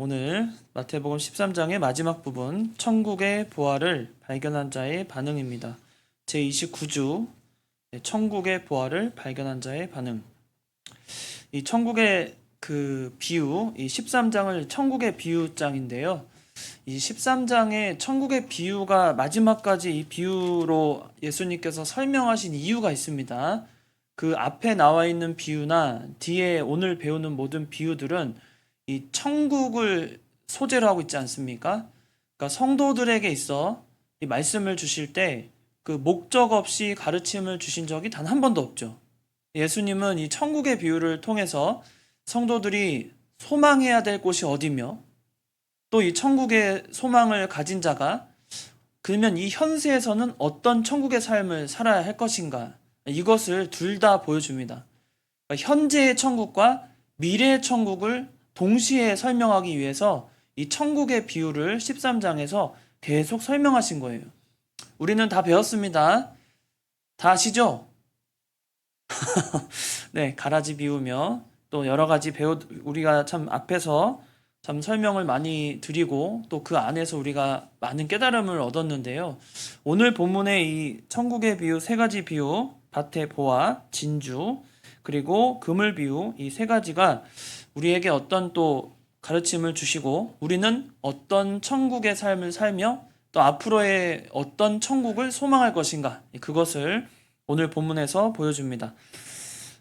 오늘 마태복음 13장의 마지막 부분 천국의 보화를 발견한 자의 반응입니다. 제29주 천국의 보화를 발견한 자의 반응. 이 천국의 그 비유, 이 13장을 천국의 비유장인데요. 이 13장의 천국의 비유가 마지막까지 이 비유로 예수님께서 설명하신 이유가 있습니다. 그 앞에 나와 있는 비유나 뒤에 오늘 배우는 모든 비유들은 이 천국을 소재로 하고 있지 않습니까? 그러니까 성도들에게 있어 이 말씀을 주실 때 그 목적 없이 가르침을 주신 적이 단 한 번도 없죠. 예수님은 이 천국의 비유를 통해서 성도들이 소망해야 될 곳이 어디며 또 이 천국의 소망을 가진 자가 그러면 이 현세에서는 어떤 천국의 삶을 살아야 할 것인가, 이것을 둘 다 보여줍니다. 그러니까 현재의 천국과 미래의 천국을 동시에 설명하기 위해서 이 천국의 비유를 13장에서 계속 설명하신 거예요. 우리는 다 배웠습니다. 다 아시죠? 네, 가라지 비우며 또 여러 가지 우리가 참 앞에서 참 설명을 많이 드리고 또 그 안에서 우리가 많은 깨달음을 얻었는데요. 오늘 본문의 이 천국의 비유 세 가지 비유, 밭의 보화, 진주, 그리고 그물 비유, 이 세 가지가 우리에게 어떤 또 가르침을 주시고 우리는 어떤 천국의 삶을 살며 또 앞으로의 어떤 천국을 소망할 것인가, 그것을 오늘 본문에서 보여줍니다.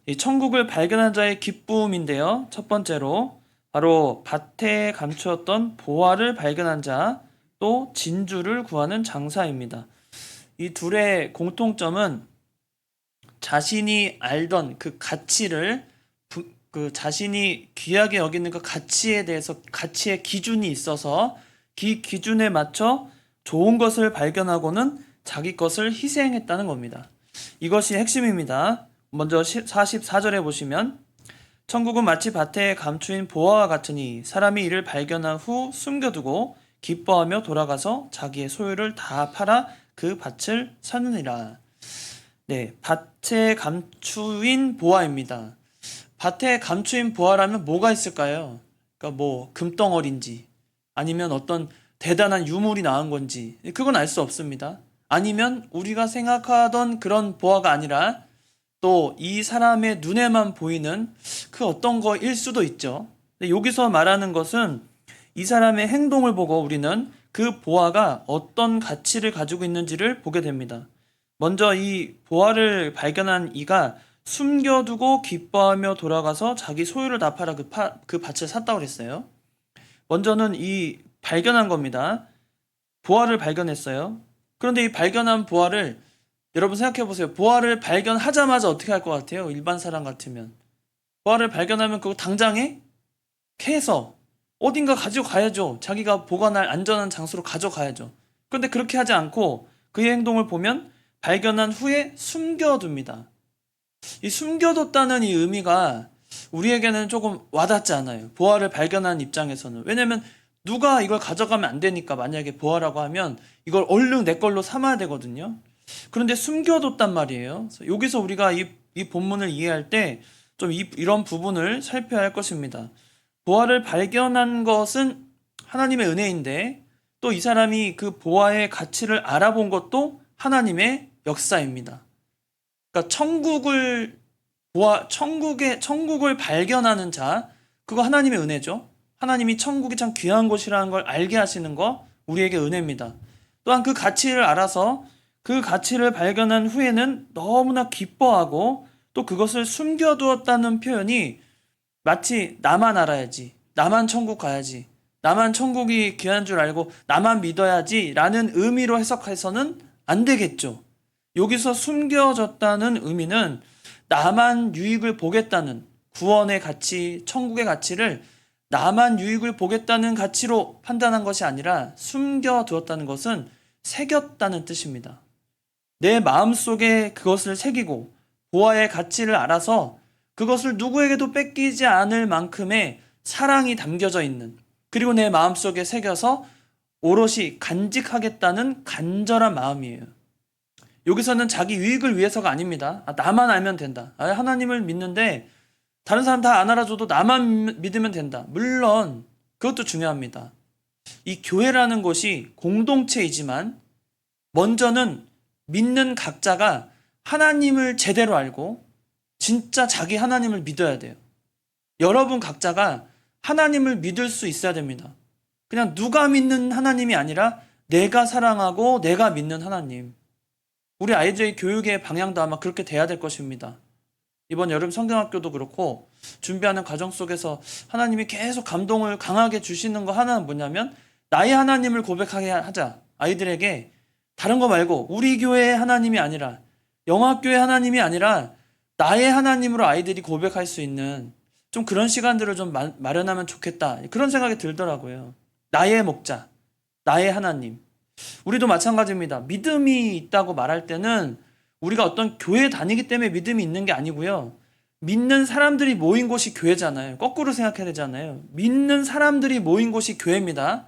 이 천국을 발견한 자의 기쁨인데요. 첫 번째로 바로 밭에 감추었던 보화를 발견한 자, 또 진주를 구하는 장사입니다. 이 둘의 공통점은 자신이 알던 그 가치를 그 자신이 귀하게 여기는 그 가치에 대해서 가치의 기준이 있어서 그 기준에 맞춰 좋은 것을 발견하고는 자기 것을 희생했다는 겁니다. 이것이 핵심입니다. 먼저 44절에 보시면 천국은 마치 밭에 감추인 보화와 같으니 사람이 이를 발견한 후 숨겨두고 기뻐하며 돌아가서 자기의 소유를 다 팔아 그 밭을 사느니라. 네, 밭에 감추인 보화입니다. 밭에 감추인 보화라면 뭐가 있을까요? 그러니까 뭐 금덩어리인지 아니면 어떤 대단한 유물이 나온 건지 그건 알 수 없습니다. 아니면 우리가 생각하던 그런 보화가 아니라 또 이 사람의 눈에만 보이는 그 어떤 거일 수도 있죠. 근데 여기서 말하는 것은 이 사람의 행동을 보고 우리는 그 보화가 어떤 가치를 가지고 있는지를 보게 됩니다. 먼저 이 보화를 발견한 이가 숨겨두고 기뻐하며 돌아가서 자기 소유를 다 팔아 그 밭을 샀다고 그랬어요. 먼저는 이 발견한 겁니다. 보화를 발견했어요. 그런데 이 발견한 보화를 여러분 생각해 보세요. 보화를 발견하자마자 어떻게 할 것 같아요? 일반 사람 같으면. 보화를 발견하면 그거 당장에 캐서 어딘가 가지고 가야죠. 자기가 보관할 안전한 장소로 가져가야죠. 그런데 그렇게 하지 않고 그의 행동을 보면 발견한 후에 숨겨둡니다. 이 숨겨뒀다는 이 의미가 우리에게는 조금 와닿지 않아요. 보화를 발견한 입장에서는. 왜냐면 누가 이걸 가져가면 안 되니까 만약에 보화라고 하면 이걸 얼른 내 걸로 삼아야 되거든요. 그런데 숨겨뒀단 말이에요. 그래서 여기서 우리가 이 본문을 이해할 때 좀 이런 부분을 살펴야 할 것입니다. 보화를 발견한 것은 하나님의 은혜인데 또 이 사람이 그 보화의 가치를 알아본 것도 하나님의 역사입니다. 그러니까 천국을 발견하는 자, 그거 하나님의 은혜죠. 하나님이 천국이 참 귀한 곳이라는 걸 알게 하시는 거 우리에게 은혜입니다. 또한 그 가치를 알아서 그 가치를 발견한 후에는 너무나 기뻐하고 또 그것을 숨겨두었다는 표현이 마치 나만 알아야지, 나만 천국 가야지, 나만 천국이 귀한 줄 알고 나만 믿어야지 라는 의미로 해석해서는 안 되겠죠. 여기서 숨겨졌다는 의미는 나만 유익을 보겠다는 구원의 가치, 천국의 가치를 나만 유익을 보겠다는 가치로 판단한 것이 아니라 숨겨두었다는 것은 새겼다는 뜻입니다. 내 마음속에 그것을 새기고 보화의 가치를 알아서 그것을 누구에게도 뺏기지 않을 만큼의 사랑이 담겨져 있는, 그리고 내 마음속에 새겨서 오롯이 간직하겠다는 간절한 마음이에요. 여기서는 자기 유익을 위해서가 아닙니다. 나만 알면 된다. 하나님을 믿는데 다른 사람 다 안 알아줘도 나만 믿으면 된다. 물론 그것도 중요합니다. 이 교회라는 것이 공동체이지만 먼저는 믿는 각자가 하나님을 제대로 알고 진짜 자기 하나님을 믿어야 돼요. 여러분 각자가 하나님을 믿을 수 있어야 됩니다. 그냥 누가 믿는 하나님이 아니라 내가 사랑하고 내가 믿는 하나님. 우리 아이들의 교육의 방향도 아마 그렇게 돼야 될 것입니다. 이번 여름 성경학교도 그렇고 준비하는 과정 속에서 하나님이 계속 감동을 강하게 주시는 거 하나는 뭐냐면 나의 하나님을 고백하게 하자. 아이들에게 다른 거 말고 우리 교회의 하나님이 아니라 영화교회 하나님이 아니라 나의 하나님으로 아이들이 고백할 수 있는 좀 그런 시간들을 좀 마련하면 좋겠다. 그런 생각이 들더라고요. 나의 목자, 나의 하나님. 우리도 마찬가지입니다. 믿음이 있다고 말할 때는 우리가 어떤 교회에 다니기 때문에 믿음이 있는 게 아니고요. 믿는 사람들이 모인 곳이 교회잖아요. 거꾸로 생각해야 되잖아요. 믿는 사람들이 모인 곳이 교회입니다.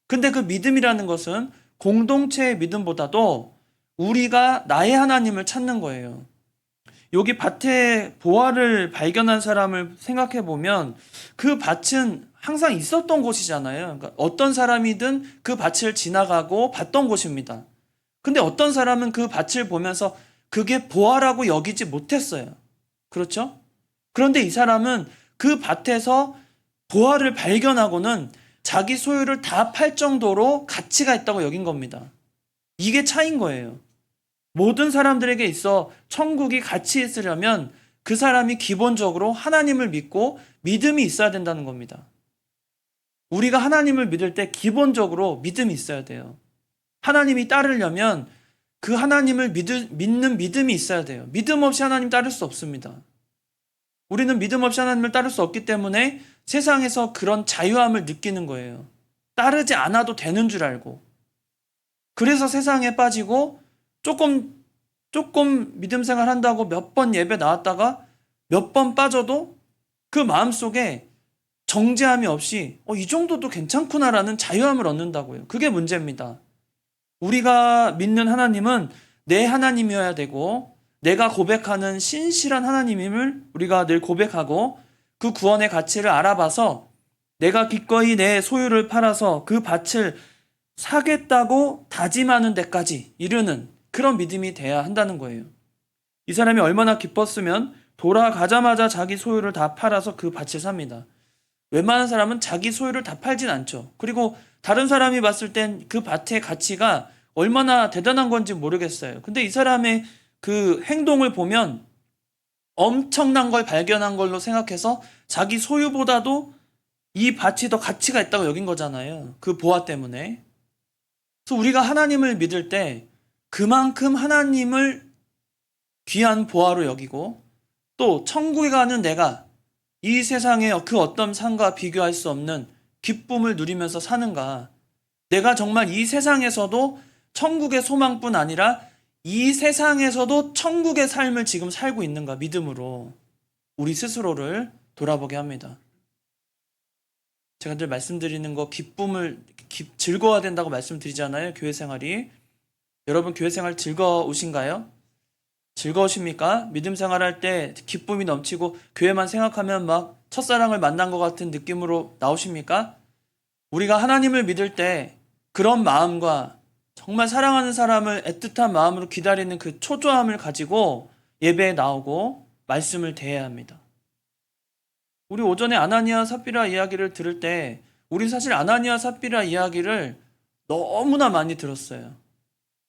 근데 그 믿음이라는 것은 공동체의 믿음보다도 우리가 나의 하나님을 찾는 거예요. 여기 밭에 보화를 발견한 사람을 생각해 보면 그 밭은 항상 있었던 곳이잖아요. 그러니까 어떤 사람이든 그 밭을 지나가고 봤던 곳입니다. 근데 어떤 사람은 그 밭을 보면서 그게 보화라고 여기지 못했어요. 그렇죠? 그런데 이 사람은 그 밭에서 보화를 발견하고는 자기 소유를 다 팔 정도로 가치가 있다고 여긴 겁니다. 이게 차이인 거예요. 모든 사람들에게 있어 천국이 가치 있으려면 그 사람이 기본적으로 하나님을 믿고 믿음이 있어야 된다는 겁니다. 우리가 하나님을 믿을 때 기본적으로 믿음이 있어야 돼요. 하나님이 따르려면 그 하나님을 믿는 믿음이 있어야 돼요. 믿음 없이 하나님 따를 수 없습니다. 우리는 믿음 없이 하나님을 따를 수 없기 때문에 세상에서 그런 자유함을 느끼는 거예요. 따르지 않아도 되는 줄 알고. 그래서 세상에 빠지고 조금 믿음 생활 한다고 몇 번 예배 나왔다가 몇 번 빠져도 그 마음속에 정죄함이 없이 이 정도도 괜찮구나라는 자유함을 얻는다고요. 그게 문제입니다. 우리가 믿는 하나님은 내 하나님이어야 되고 내가 고백하는 신실한 하나님임을 우리가 늘 고백하고 그 구원의 가치를 알아봐서 내가 기꺼이 내 소유를 팔아서 그 밭을 사겠다고 다짐하는 데까지 이르는 그런 믿음이 돼야 한다는 거예요. 이 사람이 얼마나 기뻤으면 돌아가자마자 자기 소유를 다 팔아서 그 밭을 삽니다. 웬만한 사람은 자기 소유를 다 팔진 않죠. 그리고 다른 사람이 봤을 땐 그 밭의 가치가 얼마나 대단한 건지 모르겠어요. 근데 이 사람의 그 행동을 보면 엄청난 걸 발견한 걸로 생각해서 자기 소유보다도 이 밭이 더 가치가 있다고 여긴 거잖아요. 그 보화 때문에. 그래서 우리가 하나님을 믿을 때 그만큼 하나님을 귀한 보화로 여기고 또 천국에 가는 내가 이 세상의 그 어떤 상과 비교할 수 없는 기쁨을 누리면서 사는가. 내가 정말 이 세상에서도 천국의 소망뿐 아니라 이 세상에서도 천국의 삶을 지금 살고 있는가 믿음으로 우리 스스로를 돌아보게 합니다. 제가 늘 말씀드리는 거 즐거워야 된다고 말씀드리잖아요. 교회 생활이. 여러분 교회 생활 즐거우신가요? 즐거우십니까? 믿음 생활할 때 기쁨이 넘치고 교회만 생각하면 막 첫사랑을 만난 것 같은 느낌으로 나오십니까? 우리가 하나님을 믿을 때 그런 마음과 정말 사랑하는 사람을 애틋한 마음으로 기다리는 그 초조함을 가지고 예배에 나오고 말씀을 대해야 합니다. 우리 오전에 아나니아 삽비라 이야기를 들을 때 우리 사실 아나니아 삽비라 이야기를 너무나 많이 들었어요.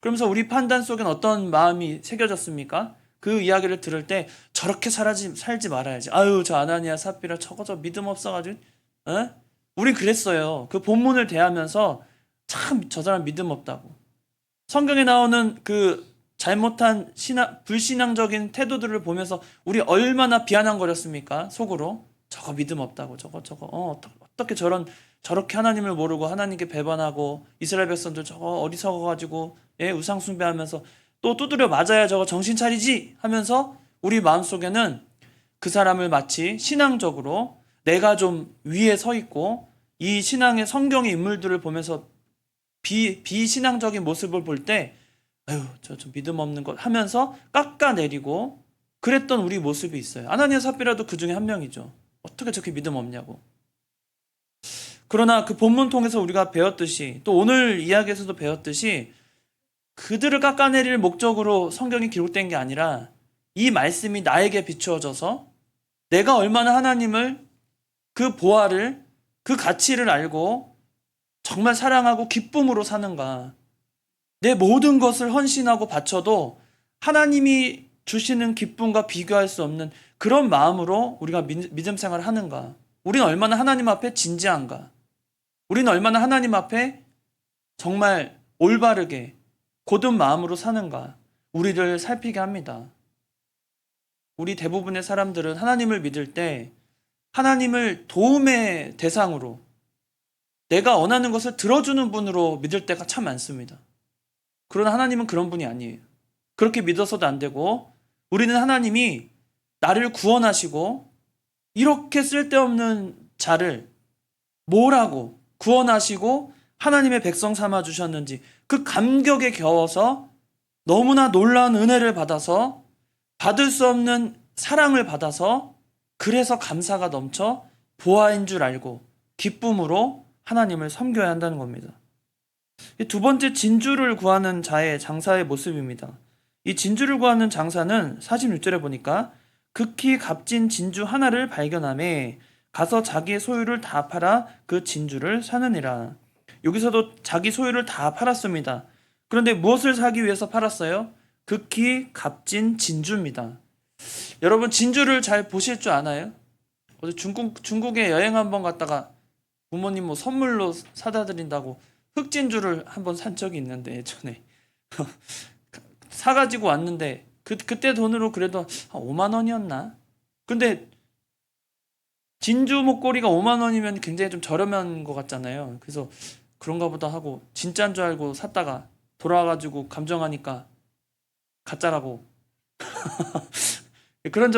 그러면서 우리 판단 속엔 어떤 마음이 새겨졌습니까? 그 이야기를 들을 때 저렇게 살지 말아야지. 아유 저 아나니아 삽비라 저거 믿음 없어가지고 우린 그랬어요. 그 본문을 대하면서 참 저 사람 믿음 없다고. 성경에 나오는 그 잘못한 불신앙적인 태도들을 보면서 우리 얼마나 비아냥거렸습니까? 속으로. 저거 믿음 없다고. 어떻게 저렇게 하나님을 모르고 하나님께 배반하고 이스라엘 백성들 저거 어리석어가지고 우상 숭배하면서 또 두드려 맞아야 저거 정신 차리지 하면서 우리 마음속에는 그 사람을 마치 신앙적으로 내가 좀 위에 서 있고 이 신앙의 성경의 인물들을 보면서 비신앙적인 모습을 볼 때 아유 저 좀 믿음 없는 것 하면서 깎아내리고 그랬던 우리 모습이 있어요. 아나니아 삽비라도 그 중에 한 명이죠. 어떻게 저렇게 믿음 없냐고. 그러나 그 본문 통해서 우리가 배웠듯이 또 오늘 이야기에서도 배웠듯이 그들을 깎아내릴 목적으로 성경이 기록된 게 아니라 이 말씀이 나에게 비추어져서 내가 얼마나 하나님을 그 보화를 그 가치를 알고 정말 사랑하고 기쁨으로 사는가. 내 모든 것을 헌신하고 바쳐도 하나님이 주시는 기쁨과 비교할 수 없는 그런 마음으로 우리가 믿음 생활을 하는가. 우리는 얼마나 하나님 앞에 진지한가. 우리는 얼마나 하나님 앞에 정말 올바르게 곧은 마음으로 사는가. 우리를 살피게 합니다. 우리 대부분의 사람들은 하나님을 믿을 때 하나님을 도움의 대상으로 내가 원하는 것을 들어주는 분으로 믿을 때가 참 많습니다. 그러나 하나님은 그런 분이 아니에요. 그렇게 믿어서도 안 되고 우리는 하나님이 나를 구원하시고 이렇게 쓸데없는 자를 뭐라고 구원하시고 하나님의 백성 삼아 주셨는지 그 감격에 겨워서 너무나 놀라운 은혜를 받아서 받을 수 없는 사랑을 받아서 그래서 감사가 넘쳐 보아인 줄 알고 기쁨으로 하나님을 섬겨야 한다는 겁니다. 두 번째 진주를 구하는 자의 장사의 모습입니다. 이 진주를 구하는 장사는 46절에 보니까 극히 값진 진주 하나를 발견하매 가서 자기의 소유를 다 팔아 그 진주를 사느니라. 여기서도 자기 소유를 다 팔았습니다. 그런데 무엇을 사기 위해서 팔았어요? 극히 값진 진주입니다. 여러분 진주를 잘 보실 줄 아나요? 어제 중국에 여행 한번 갔다가 부모님 뭐 선물로 사다 드린다고 흑진주를 한번 산 적이 있는데 예전에 사가지고 왔는데 그때 돈으로 그래도 한 5만 원이었나? 근데 진주 목걸이가 5만 원이면 굉장히 좀 저렴한 것 같잖아요. 그래서 그런가 보다 하고 진짜인 줄 알고 샀다가 돌아와가지고 감정하니까 가짜라고 그런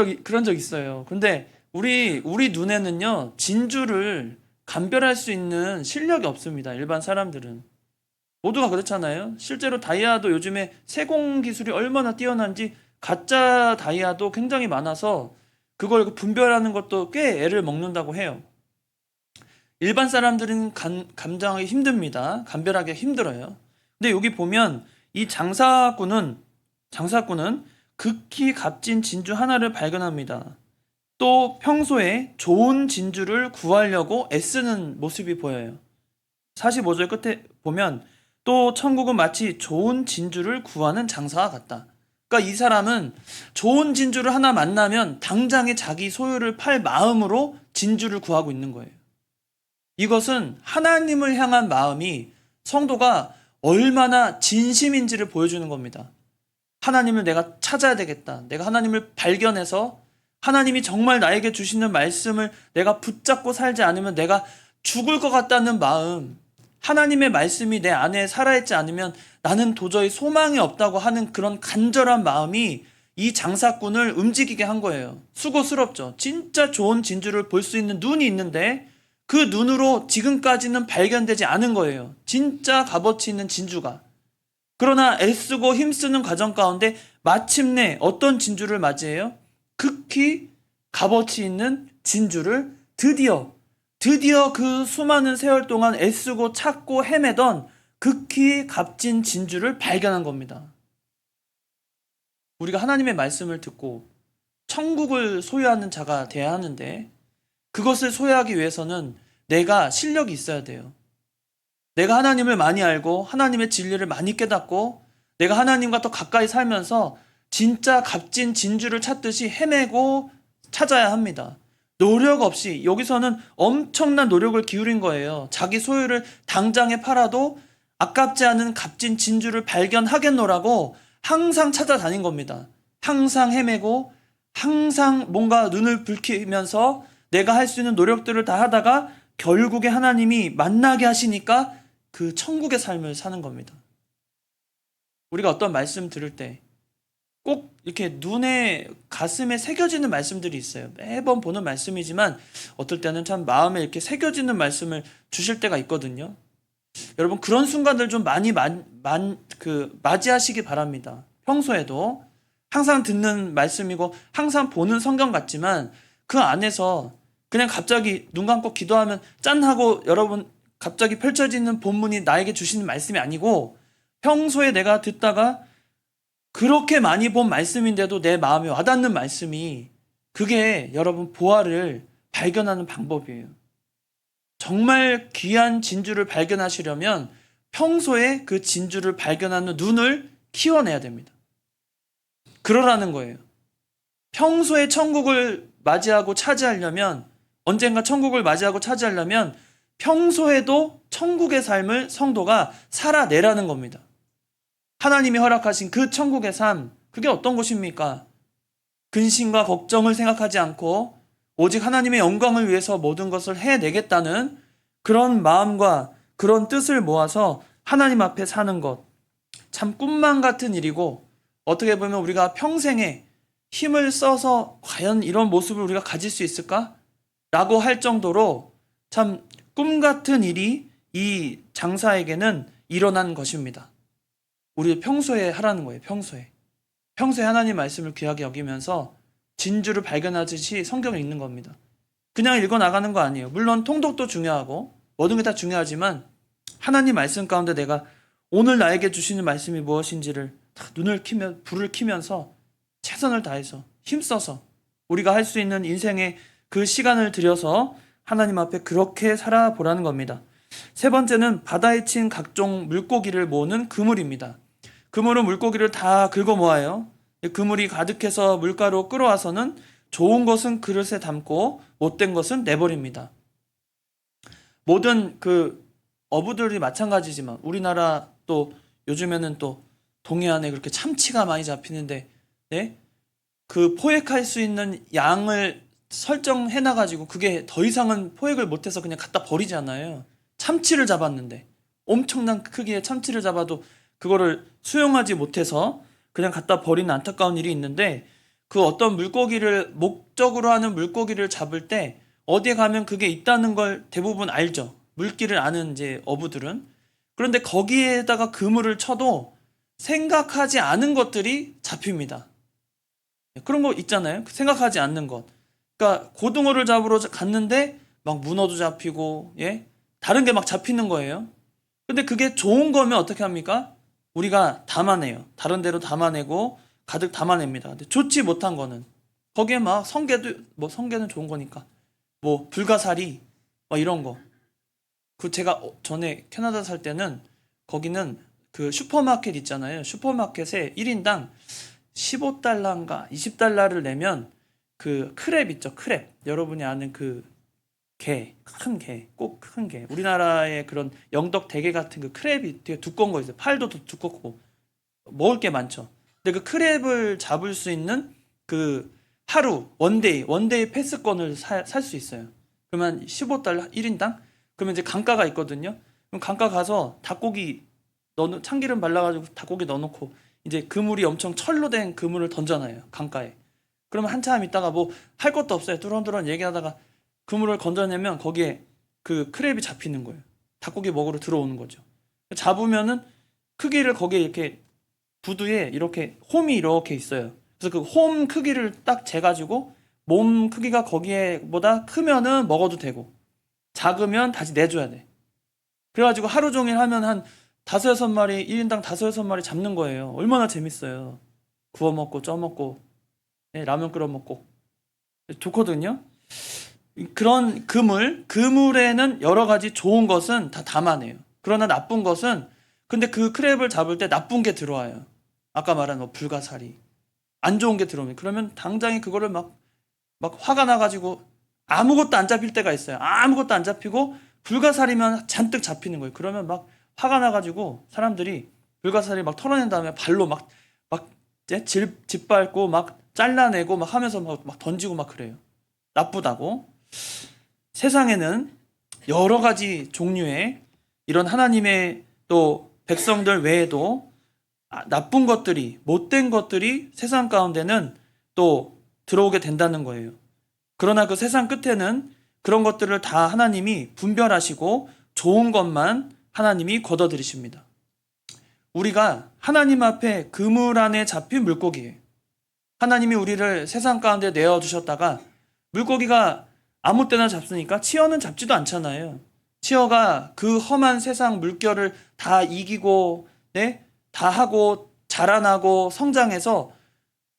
적 있어요. 근데 우리 눈에는요 진주를 감별할 수 있는 실력이 없습니다. 일반 사람들은 모두가 그렇잖아요. 실제로 다이아도 요즘에 세공 기술이 얼마나 뛰어난지 가짜 다이아도 굉장히 많아서 그걸 분별하는 것도 꽤 애를 먹는다고 해요. 일반 사람들은 감정하기 힘듭니다. 감별하기 힘들어요. 근데 여기 보면 이 장사꾼은 극히 값진 진주 하나를 발견합니다. 또 평소에 좋은 진주를 구하려고 애쓰는 모습이 보여요. 45절 끝에 보면 또 천국은 마치 좋은 진주를 구하는 장사와 같다. 그러니까 이 사람은 좋은 진주를 하나 만나면 당장에 자기 소유를 팔 마음으로 진주를 구하고 있는 거예요. 이것은 하나님을 향한 마음이 성도가 얼마나 진심인지를 보여주는 겁니다. 하나님을 내가 찾아야 되겠다. 내가 하나님을 발견해서 하나님이 정말 나에게 주시는 말씀을 내가 붙잡고 살지 않으면 내가 죽을 것 같다는 마음, 하나님의 말씀이 내 안에 살아있지 않으면 나는 도저히 소망이 없다고 하는 그런 간절한 마음이 이 장사꾼을 움직이게 한 거예요. 수고스럽죠. 진짜 좋은 진주를 볼 수 있는 눈이 있는데 그 눈으로 지금까지는 발견되지 않은 거예요. 진짜 값어치 있는 진주가. 그러나 애쓰고 힘쓰는 과정 가운데 마침내 어떤 진주를 맞이해요? 극히 값어치 있는 진주를 드디어 그 수많은 세월 동안 애쓰고 찾고 헤매던 극히 값진 진주를 발견한 겁니다. 우리가 하나님의 말씀을 듣고 천국을 소유하는 자가 돼야 하는데 그것을 소유하기 위해서는 내가 실력이 있어야 돼요. 내가 하나님을 많이 알고 하나님의 진리를 많이 깨닫고 내가 하나님과 더 가까이 살면서 진짜 값진 진주를 찾듯이 헤매고 찾아야 합니다. 노력 없이 여기서는 엄청난 노력을 기울인 거예요. 자기 소유를 당장에 팔아도 아깝지 않은 값진 진주를 발견하겠노라고 항상 찾아다닌 겁니다. 항상 헤매고 항상 뭔가 눈을 붉히면서 내가 할 수 있는 노력들을 다 하다가 결국에 하나님이 만나게 하시니까 그 천국의 삶을 사는 겁니다. 우리가 어떤 말씀 들을 때 꼭 이렇게 눈에 가슴에 새겨지는 말씀들이 있어요. 매번 보는 말씀이지만 어떨 때는 참 마음에 이렇게 새겨지는 말씀을 주실 때가 있거든요. 여러분 그런 순간들 좀 많이 맞이하시기 바랍니다. 평소에도 항상 듣는 말씀이고 항상 보는 성경 같지만 그 안에서 그냥 갑자기 눈 감고 기도하면 짠 하고 여러분 갑자기 펼쳐지는 본문이 나에게 주시는 말씀이 아니고 평소에 내가 듣다가 그렇게 많이 본 말씀인데도 내 마음에 와닿는 말씀이 그게 여러분 보화를 발견하는 방법이에요. 정말 귀한 진주를 발견하시려면 평소에 그 진주를 발견하는 눈을 키워내야 됩니다. 그러라는 거예요. 평소에 천국을 맞이하고 차지하려면 언젠가 천국을 맞이하고 차지하려면 평소에도 천국의 삶을 성도가 살아내라는 겁니다. 하나님이 허락하신 그 천국의 삶, 그게 어떤 것입니까? 근심과 걱정을 생각하지 않고 오직 하나님의 영광을 위해서 모든 것을 해내겠다는 그런 마음과 그런 뜻을 모아서 하나님 앞에 사는 것. 참 꿈만 같은 일이고 어떻게 보면 우리가 평생에 힘을 써서 과연 이런 모습을 우리가 가질 수 있을까? 라고 할 정도로 참 꿈 같은 일이 이 장사에게는 일어난 것입니다. 우리 평소에 하라는 거예요. 평소에 하나님 말씀을 귀하게 여기면서 진주를 발견하듯이 성경을 읽는 겁니다. 그냥 읽어 나가는 거 아니에요. 물론 통독도 중요하고 모든 게 다 중요하지만 하나님 말씀 가운데 내가 오늘 나에게 주시는 말씀이 무엇인지를 눈을 키면 불을 켜면서 최선을 다해서 힘써서 우리가 할 수 있는 인생의 그 시간을 들여서 하나님 앞에 그렇게 살아보라는 겁니다. 세 번째는 바다에 친 각종 물고기를 모으는 그물입니다. 그물은 물고기를 다 긁어 모아요. 그물이 가득해서 물가로 끌어와서는 좋은 것은 그릇에 담고 못된 것은 내버립니다. 모든 그 어부들이 마찬가지지만 우리나라 또 요즘에는 또 동해안에 그렇게 참치가 많이 잡히는데 네? 그 포획할 수 있는 양을 설정해놔가지고 그게 더 이상은 포획을 못해서 그냥 갖다 버리잖아요. 참치를 잡았는데 엄청난 크기의 참치를 잡아도 그거를 수용하지 못해서 그냥 갖다 버리는 안타까운 일이 있는데 그 어떤 물고기를 목적으로 하는 물고기를 잡을 때 어디에 가면 그게 있다는 걸 대부분 알죠. 물길을 아는 이제 어부들은. 그런데 거기에다가 그물을 쳐도 생각하지 않은 것들이 잡힙니다. 그런 거 있잖아요. 생각하지 않는 것. 그러니까 고등어를 잡으러 갔는데 막 문어도 잡히고 예? 다른 게 막 잡히는 거예요. 근데 그게 좋은 거면 어떻게 합니까? 우리가 담아내요. 다른 데로 담아내고 가득 담아냅니다. 근데 좋지 못한 거는 거기에 막 성게도 뭐 성게는 좋은 거니까 뭐 불가사리 막 이런 거. 그 제가 전에 캐나다 살 때는 거기는 그 슈퍼마켓 있잖아요. 슈퍼마켓에 1인당 15달러인가 20달러를 내면 그 크랩 있죠. 크랩. 여러분이 아는 그 게, 큰 게, 꼭 큰 게. 우리나라의 그런 영덕 대게 같은 그 크랩이 되게 두꺼운 거 있어요. 팔도 더 두껍고 먹을 게 많죠. 근데 그 크랩을 잡을 수 있는 그 하루 원데이 패스권을 살 수 있어요. 그러면 15달러 1인당? 그러면 이제 강가가 있거든요. 그럼 강가 가서 닭고기 참기름 발라가지고 닭고기 넣어놓고 이제 그물이 엄청 철로 된 그물을 던져놔요. 강가에. 그러면 한참 있다가 뭐 할 것도 없어요. 뚜런뚜런 얘기하다가 그물을 건져내면 거기에 그 크랩이 잡히는 거예요. 닭고기 먹으러 들어오는 거죠. 잡으면은 크기를 거기에 이렇게 부두에 이렇게 홈이 이렇게 있어요. 그래서 그 홈 크기를 딱 재가지고 몸 크기가 거기에보다 크면은 먹어도 되고 작으면 다시 내줘야 돼. 그래가지고 하루 종일 하면 한 다섯 여섯 마리 1인당 다섯 여섯 마리 잡는 거예요. 얼마나 재밌어요. 구워 먹고 쪄 먹고 라면 끓여 먹고 좋거든요. 그런 그물에는 여러 가지 좋은 것은 다 담아내요. 그러나 나쁜 것은 근데 그 크랩을 잡을 때 나쁜 게 들어와요. 아까 말한 뭐 불가사리 안 좋은 게 들어오면 그러면 당장에 그거를 막 화가 나가지고 아무것도 안 잡힐 때가 있어요. 아무것도 안 잡히고 불가사리만 잔뜩 잡히는 거예요. 그러면 막 화가 나가지고 사람들이 불가사리 막 털어낸 다음에 발로 막 짓밟고 막 잘라내고 막 하면서 막 던지고 막 그래요. 나쁘다고. 세상에는 여러 가지 종류의 이런 하나님의 또 백성들 외에도 나쁜 것들이, 못된 것들이 세상 가운데는 또 들어오게 된다는 거예요. 그러나 그 세상 끝에는 그런 것들을 다 하나님이 분별하시고 좋은 것만 하나님이 걷어들이십니다. 우리가 하나님 앞에 그물 안에 잡힌 물고기예요. 하나님이 우리를 세상 가운데 내어주셨다가 물고기가 아무 때나 잡으니까 치어는 잡지도 않잖아요. 치어가 그 험한 세상 물결을 다 이기고, 네? 다 하고, 자라나고, 성장해서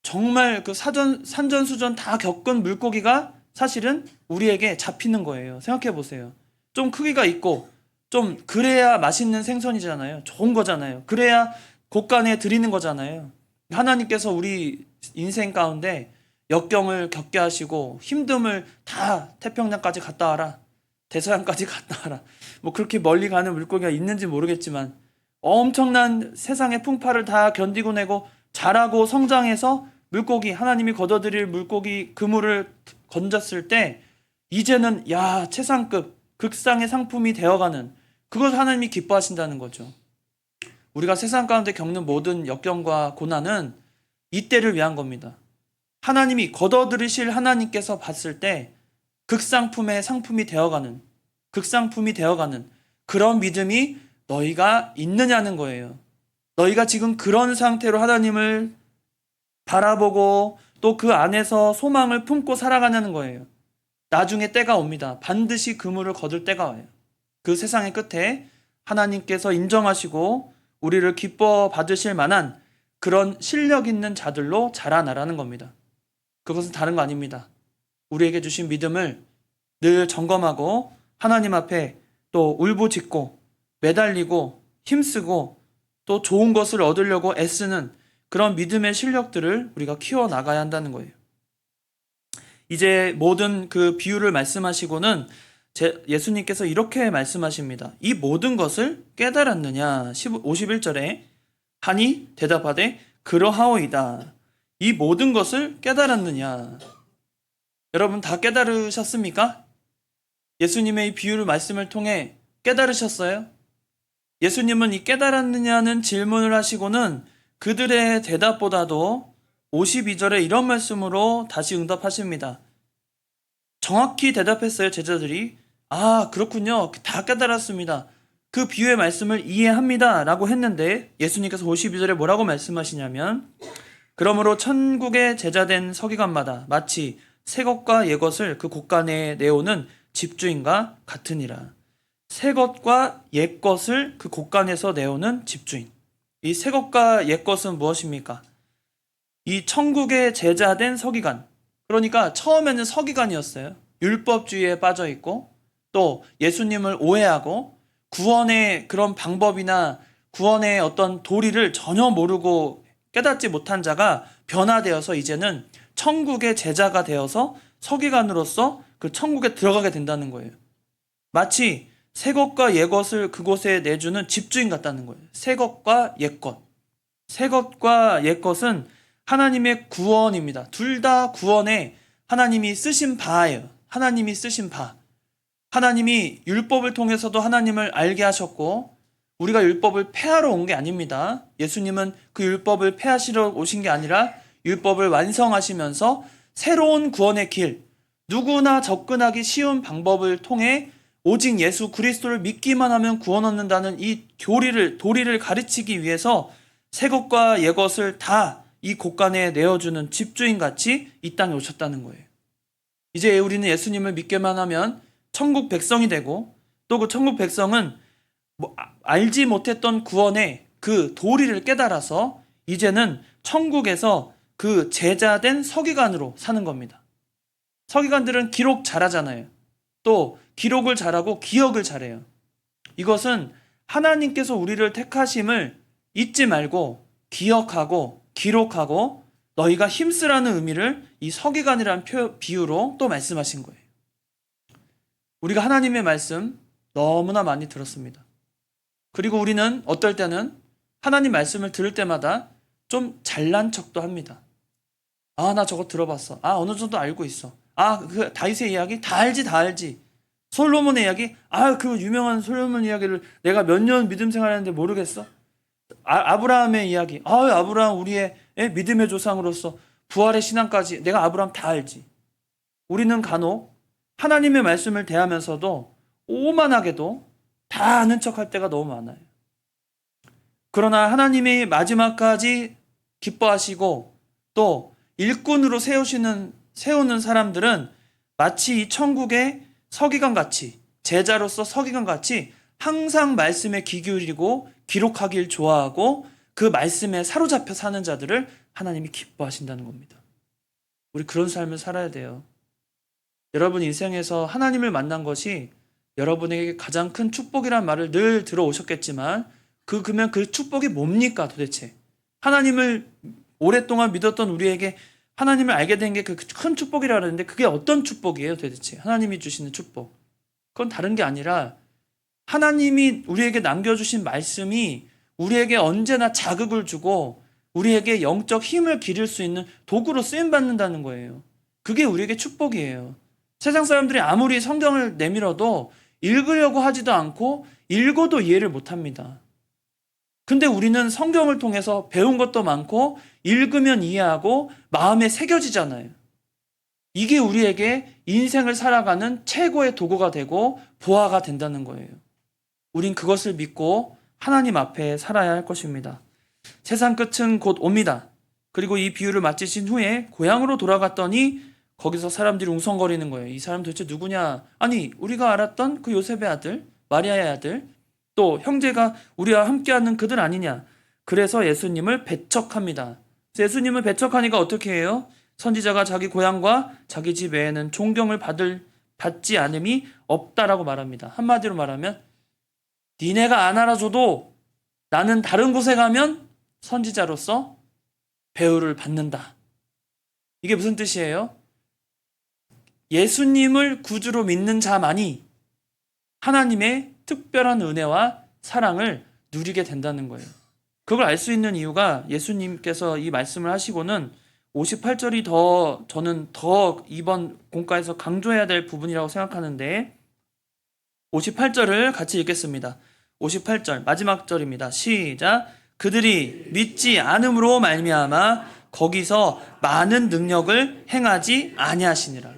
정말 그 산전수전 다 겪은 물고기가 사실은 우리에게 잡히는 거예요. 생각해 보세요. 좀 크기가 있고, 좀 그래야 맛있는 생선이잖아요. 좋은 거잖아요. 그래야 곳간에 드리는 거잖아요. 하나님께서 우리 인생 가운데 역경을 겪게 하시고 힘듦을 다 태평양까지 갔다 와라. 대서양까지 갔다 와라. 뭐 그렇게 멀리 가는 물고기가 있는지 모르겠지만 엄청난 세상의 풍파를 다 견디고 내고 자라고 성장해서 물고기, 하나님이 걷어들일 물고기 그물을 건졌을 때 이제는 야 최상급 극상의 상품이 되어가는 그걸 하나님이 기뻐하신다는 거죠. 우리가 세상 가운데 겪는 모든 역경과 고난은 이때를 위한 겁니다. 하나님이 걷어들이실 하나님께서 봤을 때 극상품의 상품이 되어가는 극상품이 되어가는 그런 믿음이 너희가 있느냐는 거예요. 너희가 지금 그런 상태로 하나님을 바라보고 또 그 안에서 소망을 품고 살아가냐는 거예요. 나중에 때가 옵니다. 반드시 그물을 거둘 때가 와요. 그 세상의 끝에 하나님께서 인정하시고 우리를 기뻐 받으실 만한 그런 실력 있는 자들로 자라나라는 겁니다. 그것은 다른 거 아닙니다. 우리에게 주신 믿음을 늘 점검하고 하나님 앞에 또 울부짖고 매달리고 힘쓰고 또 좋은 것을 얻으려고 애쓰는 그런 믿음의 실력들을 우리가 키워나가야 한다는 거예요. 이제 모든 그 비유를 말씀하시고는 예수님께서 이렇게 말씀하십니다. 이 모든 것을 깨달았느냐? 51절에 하니 대답하되 그러하오이다. 이 모든 것을 깨달았느냐? 여러분 다 깨달으셨습니까? 예수님의 이 비유를 말씀을 통해 깨달으셨어요? 예수님은 이 깨달았느냐는 질문을 하시고는 그들의 대답보다도 52절에 이런 말씀으로 다시 응답하십니다. 정확히 대답했어요, 제자들이. 아, 그렇군요. 다 깨달았습니다. 그 비유의 말씀을 이해합니다. 라고 했는데 예수님께서 52절에 뭐라고 말씀하시냐면 그러므로 천국의 제자된 서기관마다 마치 새 것과 옛 것을 그 곳간에 내오는 집주인과 같으니라. 새 것과 옛 것을 그 곳간에서 내오는 집주인. 이 새 것과 옛 것은 무엇입니까? 이 천국의 제자된 서기관. 그러니까 처음에는 서기관이었어요. 율법주의에 빠져 있고 또 예수님을 오해하고 구원의 그런 방법이나 구원의 어떤 도리를 전혀 모르고 깨닫지 못한 자가 변화되어서 이제는 천국의 제자가 되어서 서기관으로서 그 천국에 들어가게 된다는 거예요. 마치 새 것과 옛 것을 그곳에 내주는 집주인 같다는 거예요. 새 것과 옛 것. 새 것과 옛 것은 하나님의 구원입니다. 둘 다 구원에 하나님이 쓰신 바예요. 하나님이 쓰신 바. 하나님이 율법을 통해서도 하나님을 알게 하셨고 우리가 율법을 폐하러 온 게 아닙니다. 예수님은 그 율법을 폐하시러 오신 게 아니라 율법을 완성하시면서 새로운 구원의 길, 누구나 접근하기 쉬운 방법을 통해 오직 예수 그리스도를 믿기만 하면 구원 얻는다는 이 도리를 가르치기 위해서 새 것과 옛 것을 다 이 곳간에 내어주는 집주인같이 이 땅에 오셨다는 거예요. 이제 우리는 예수님을 믿기만 하면 천국 백성이 되고 또 그 천국 백성은 알지 못했던 구원의 그 도리를 깨달아서 이제는 천국에서 그 제자된 서기관으로 사는 겁니다. 서기관들은 기록 잘하잖아요. 또 기록을 잘하고 기억을 잘해요. 이것은 하나님께서 우리를 택하심을 잊지 말고 기억하고 기록하고 너희가 힘쓰라는 의미를 이 서기관이라는 비유로 또 말씀하신 거예요. 우리가 하나님의 말씀 너무나 많이 들었습니다. 그리고 우리는 어떨 때는 하나님 말씀을 들을 때마다 좀 잘난 척도 합니다. 아, 나 저거 들어봤어. 아, 어느 정도 알고 있어. 아, 그 다윗의 이야기 다 알지. 솔로몬의 이야기, 그 유명한 솔로몬 이야기를 내가 몇 년 믿음 생활했는데 모르겠어? 아브라함의 이야기, 아브라함 우리의 믿음의 조상으로서 부활의 신앙까지 내가 아브라함 다 알지. 우리는 간혹 하나님의 말씀을 대하면서도 오만하게도 다 아는 척할 때가 너무 많아요. 그러나 하나님이 마지막까지 기뻐하시고 또 일꾼으로 세우는 사람들은 마치 이 천국의 서기관같이, 제자로서 서기관같이 항상 말씀에 귀 기울이고 기록하길 좋아하고 그 말씀에 사로잡혀 사는 자들을 하나님이 기뻐하신다는 겁니다. 우리 그런 삶을 살아야 돼요. 여러분 인생에서 하나님을 만난 것이 여러분에게 가장 큰 축복이란 말을 늘 들어오셨겠지만 그러면 그 축복이 뭡니까 도대체? 하나님을 오랫동안 믿었던 우리에게 하나님을 알게 된 게 그 큰 축복이라 그러는데 그게 어떤 축복이에요 도대체? 하나님이 주시는 축복. 그건 다른 게 아니라 하나님이 우리에게 남겨주신 말씀이 우리에게 언제나 자극을 주고 우리에게 영적 힘을 기를 수 있는 도구로 쓰임받는다는 거예요. 그게 우리에게 축복이에요. 세상 사람들이 아무리 성경을 내밀어도 읽으려고 하지도 않고 읽어도 이해를 못합니다. 근데 우리는 성경을 통해서 배운 것도 많고 읽으면 이해하고 마음에 새겨지잖아요. 이게 우리에게 인생을 살아가는 최고의 도구가 되고 보화가 된다는 거예요. 우린 그것을 믿고 하나님 앞에 살아야 할 것입니다. 세상 끝은 곧 옵니다. 그리고 이 비유를 마치신 후에 고향으로 돌아갔더니 거기서 사람들이 웅성거리는 거예요. 이 사람 도대체 누구냐? 아니 우리가 알았던 그 요셉의 아들, 마리아의 아들, 또 형제가 우리와 함께하는 그들 아니냐? 그래서 예수님을 배척합니다. 예수님을 배척하니까 어떻게 해요? 선지자가 자기 고향과 자기 집 외에는 존경을 받지 않음이 없다라고 말합니다. 한마디로 말하면 니네가 안 알아줘도 나는 다른 곳에 가면 선지자로서 배우를 받는다. 이게 무슨 뜻이에요? 예수님을 구주로 믿는 자만이 하나님의 특별한 은혜와 사랑을 누리게 된다는 거예요. 그걸 알 수 있는 이유가 예수님께서 이 말씀을 하시고는 58절이 저는 더 이번 공과에서 강조해야 될 부분이라고 생각하는데 58절을 같이 읽겠습니다. 58절 마지막 절입니다. 시작. 그들이 믿지 않음으로 말미암아 거기서 많은 능력을 행하지 아니하시니라.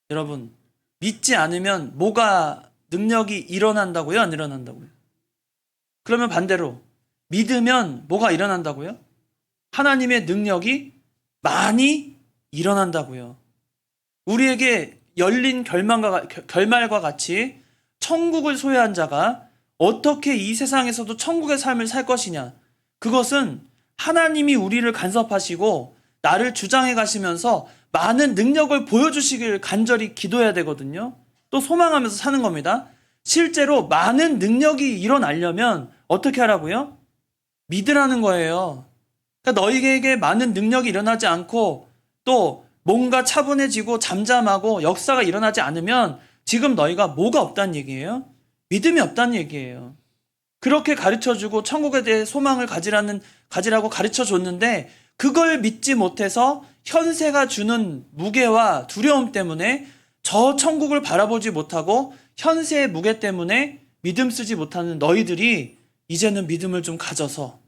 여러분 믿지 않으면 뭐가 능력이 일어난다고요? 안 일어난다고요? 그러면 반대로 믿으면 뭐가 일어난다고요? 하나님의 능력이 많이 일어난다고요. 우리에게 열린 결말과 같이 천국을 소유한 자가 어떻게 이 세상에서도 천국의 삶을 살 것이냐? 그것은 하나님이 우리를 간섭하시고 나를 주장해 가시면서 많은 능력을 보여주시길 간절히 기도해야 되거든요. 또 소망하면서 사는 겁니다. 실제로 많은 능력이 일어나려면 어떻게 하라고요? 믿으라는 거예요. 그러니까 너희에게 많은 능력이 일어나지 않고 또 뭔가 차분해지고 잠잠하고 역사가 일어나지 않으면 지금 너희가 뭐가 없다는 얘기예요? 믿음이 없다는 얘기예요. 그렇게 가르쳐주고 천국에 대해 소망을 가지라고 가르쳐줬는데 그걸 믿지 못해서 현세가 주는 무게와 두려움 때문에 저 천국을 바라보지 못하고 현세의 무게 때문에 믿음 쓰지 못하는 너희들이 이제는 믿음을 좀 가져서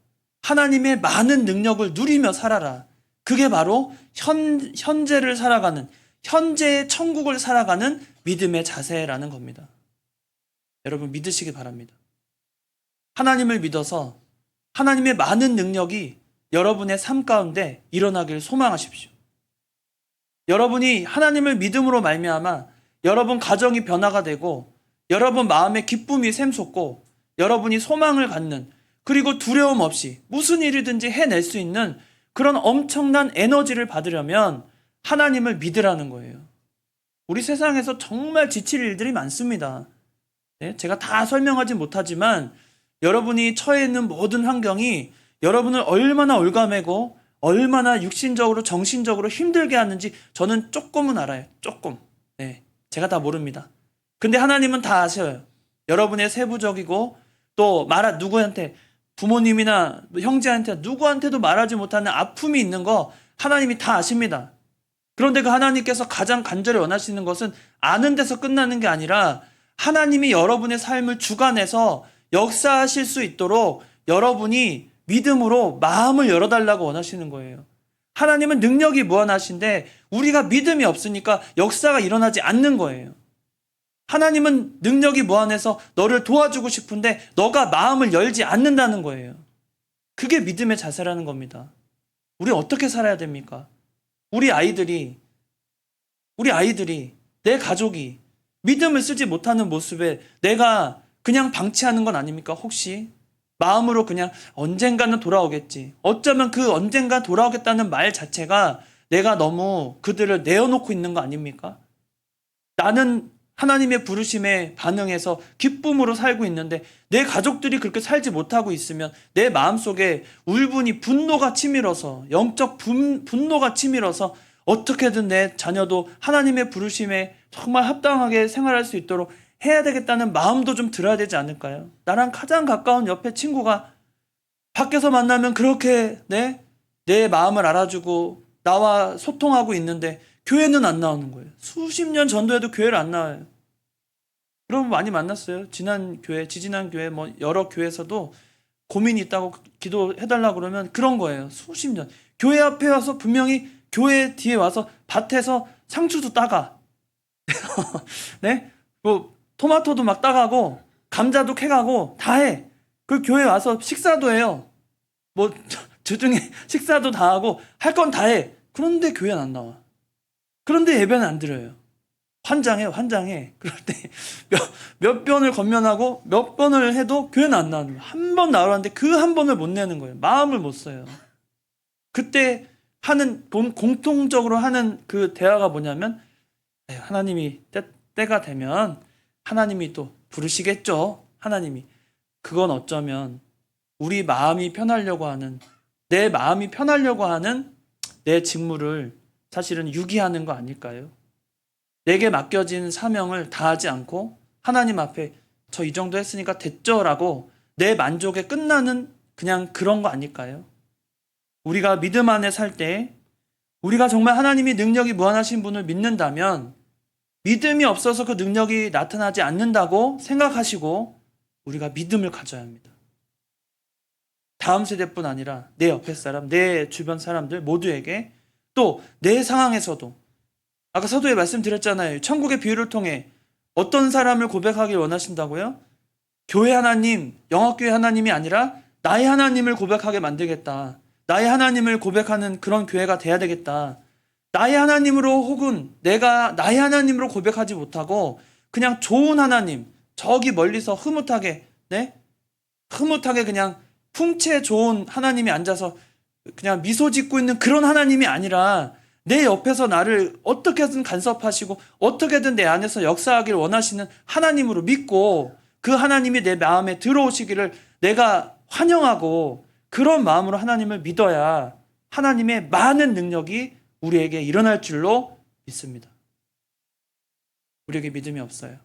하나님의 많은 능력을 누리며 살아라. 그게 바로 현재를 살아가는, 현재의 천국을 살아가는 믿음의 자세라는 겁니다. 여러분 믿으시기 바랍니다. 하나님을 믿어서 하나님의 많은 능력이 여러분의 삶 가운데 일어나길 소망하십시오. 여러분이 하나님을 믿음으로 말미암아 여러분 가정이 변화가 되고 여러분 마음에 기쁨이 샘솟고 여러분이 소망을 갖는 그리고 두려움 없이 무슨 일이든지 해낼 수 있는 그런 엄청난 에너지를 받으려면 하나님을 믿으라는 거예요. 우리 세상에서 정말 지칠 일들이 많습니다. 네? 제가 다 설명하지 못하지만 여러분이 처해 있는 모든 환경이 여러분을 얼마나 올가매고 얼마나 육신적으로 정신적으로 힘들게 하는지 저는 조금은 알아요. 조금. 네, 제가 다 모릅니다. 근데 하나님은 다 아셔요. 여러분의 세부적이고 또 누구한테 부모님이나 형제한테 누구한테도 말하지 못하는 아픔이 있는 거 하나님이 다 아십니다. 그런데 그 하나님께서 가장 간절히 원하시는 것은 아는 데서 끝나는 게 아니라 하나님이 여러분의 삶을 주관해서 역사하실 수 있도록 여러분이 믿음으로 마음을 열어달라고 원하시는 거예요. 하나님은 능력이 무한하신데 우리가 믿음이 없으니까 역사가 일어나지 않는 거예요. 하나님은 능력이 무한해서 너를 도와주고 싶은데 너가 마음을 열지 않는다는 거예요. 그게 믿음의 자세라는 겁니다. 우리 어떻게 살아야 됩니까? 우리 아이들이 우리 아이들이, 내 가족이 믿음을 쓰지 못하는 모습에 내가 그냥 방치하는 건 아닙니까? 혹시 마음으로 그냥 언젠가는 돌아오겠지. 어쩌면 그 언젠가 돌아오겠다는 말 자체가 내가 너무 그들을 내어놓고 있는 거 아닙니까? 나는 하나님의 부르심에 반응해서 기쁨으로 살고 있는데 내 가족들이 그렇게 살지 못하고 있으면 내 마음속에 울분이 분노가 치밀어서 영적 분노가 치밀어서 어떻게든 내 자녀도 하나님의 부르심에 정말 합당하게 생활할 수 있도록 해야 되겠다는 마음도 좀 들어야 되지 않을까요? 나랑 가장 가까운 옆에 친구가 밖에서 만나면 그렇게 내 마음을 알아주고 나와 소통하고 있는데 교회는 안 나오는 거예요. 수십 년 전도해도 교회를 안 나와요. 여러분 많이 만났어요. 지난 교회, 지지난 교회, 뭐 여러 교회에서도 고민이 있다고 기도해달라고 그러면 그런 거예요. 수십 년. 교회 앞에 와서 분명히 교회 뒤에 와서 밭에서 상추도 따가. 네? 뭐 토마토도 막 따가고 감자도 캐가고 다 해. 그 교회 와서 식사도 해요. 뭐 주중에 식사도 다 하고 할 건 다 해. 그런데 교회는 안 나와. 그런데 예배는 안 드려요. 환장해. 그럴 때 몇 번을 건면하고 몇 번을 해도 교회는 안 나오는 거예요. 한 번 나오라는데 그 한 번을 못 내는 거예요. 마음을 못 써요. 그때 하는 공통적으로 하는 그 대화가 뭐냐면 하나님이 때가 되면 하나님이 또 부르시겠죠. 하나님이. 그건 어쩌면 우리 마음이 편하려고 하는, 내 마음이 편하려고 하는 내 직무를 사실은 유기하는 거 아닐까요? 내게 맡겨진 사명을 다하지 않고 하나님 앞에 저 이 정도 했으니까 됐죠라고 내 만족에 끝나는 그냥 그런 거 아닐까요? 우리가 믿음 안에 살 때 우리가 정말 하나님이 능력이 무한하신 분을 믿는다면 믿음이 없어서 그 능력이 나타나지 않는다고 생각하시고 우리가 믿음을 가져야 합니다. 다음 세대뿐 아니라 내 옆에 사람, 내 주변 사람들 모두에게 또 내 상황에서도 아까 서두에 말씀드렸잖아요. 천국의 비유를 통해 어떤 사람을 고백하길 원하신다고요? 교회 하나님, 영업교회 하나님이 아니라 나의 하나님을 고백하게 만들겠다. 나의 하나님을 고백하는 그런 교회가 돼야 되겠다. 나의 하나님으로 혹은 내가 나의 하나님으로 고백하지 못하고 그냥 좋은 하나님, 저기 멀리서 흐뭇하게 그냥 풍채 좋은 하나님이 앉아서 그냥 미소 짓고 있는 그런 하나님이 아니라 내 옆에서 나를 어떻게든 간섭하시고 어떻게든 내 안에서 역사하길 원하시는 하나님으로 믿고 그 하나님이 내 마음에 들어오시기를 내가 환영하고 그런 마음으로 하나님을 믿어야 하나님의 많은 능력이 우리에게 일어날 줄로 믿습니다. 우리에게 믿음이 없어요.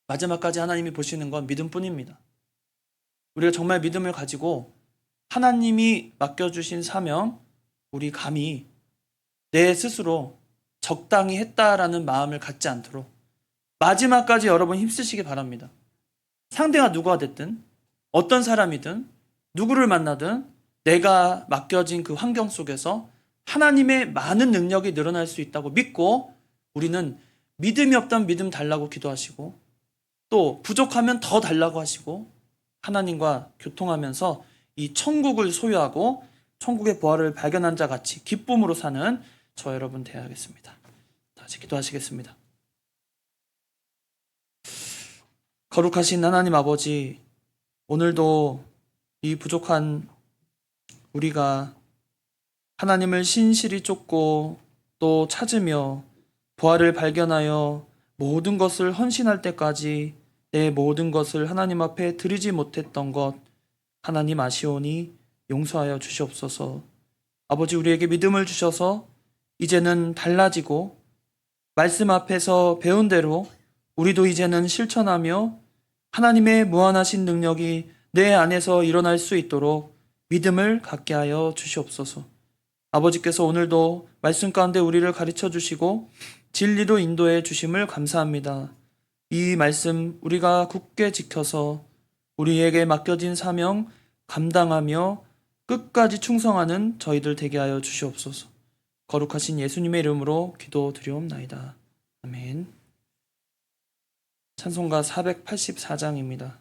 마지막까지 하나님이 보시는 건 믿음뿐입니다. 우리가 정말 믿음을 가지고 하나님이 맡겨주신 사명, 우리 감히 내 스스로 적당히 했다라는 마음을 갖지 않도록 마지막까지 여러분 힘쓰시기 바랍니다. 상대가 누가 됐든 어떤 사람이든 누구를 만나든 내가 맡겨진 그 환경 속에서 하나님의 많은 능력이 늘어날 수 있다고 믿고 우리는 믿음이 없다면 믿음 달라고 기도하시고 또 부족하면 더 달라고 하시고 하나님과 교통하면서 이 천국을 소유하고 천국의 부활을 발견한 자 같이 기쁨으로 사는 저 여러분 되어야겠습니다. 다시 기도하시겠습니다. 거룩하신 하나님 아버지, 오늘도 이 부족한 우리가 하나님을 신실히 쫓고 또 찾으며 부활을 발견하여 모든 것을 헌신할 때까지 내 모든 것을 하나님 앞에 드리지 못했던 것 하나님 아시오니 용서하여 주시옵소서. 아버지, 우리에게 믿음을 주셔서 이제는 달라지고 말씀 앞에서 배운 대로 우리도 이제는 실천하며 하나님의 무한하신 능력이 내 안에서 일어날 수 있도록 믿음을 갖게 하여 주시옵소서. 아버지께서 오늘도 말씀 가운데 우리를 가르쳐 주시고 진리로 인도해 주심을 감사합니다. 이 말씀 우리가 굳게 지켜서 우리에게 맡겨진 사명 감당하며 끝까지 충성하는 저희들 되게 하여 주시옵소서. 거룩하신 예수님의 이름으로 기도드리옵나이다. 아멘. 찬송가 484장입니다.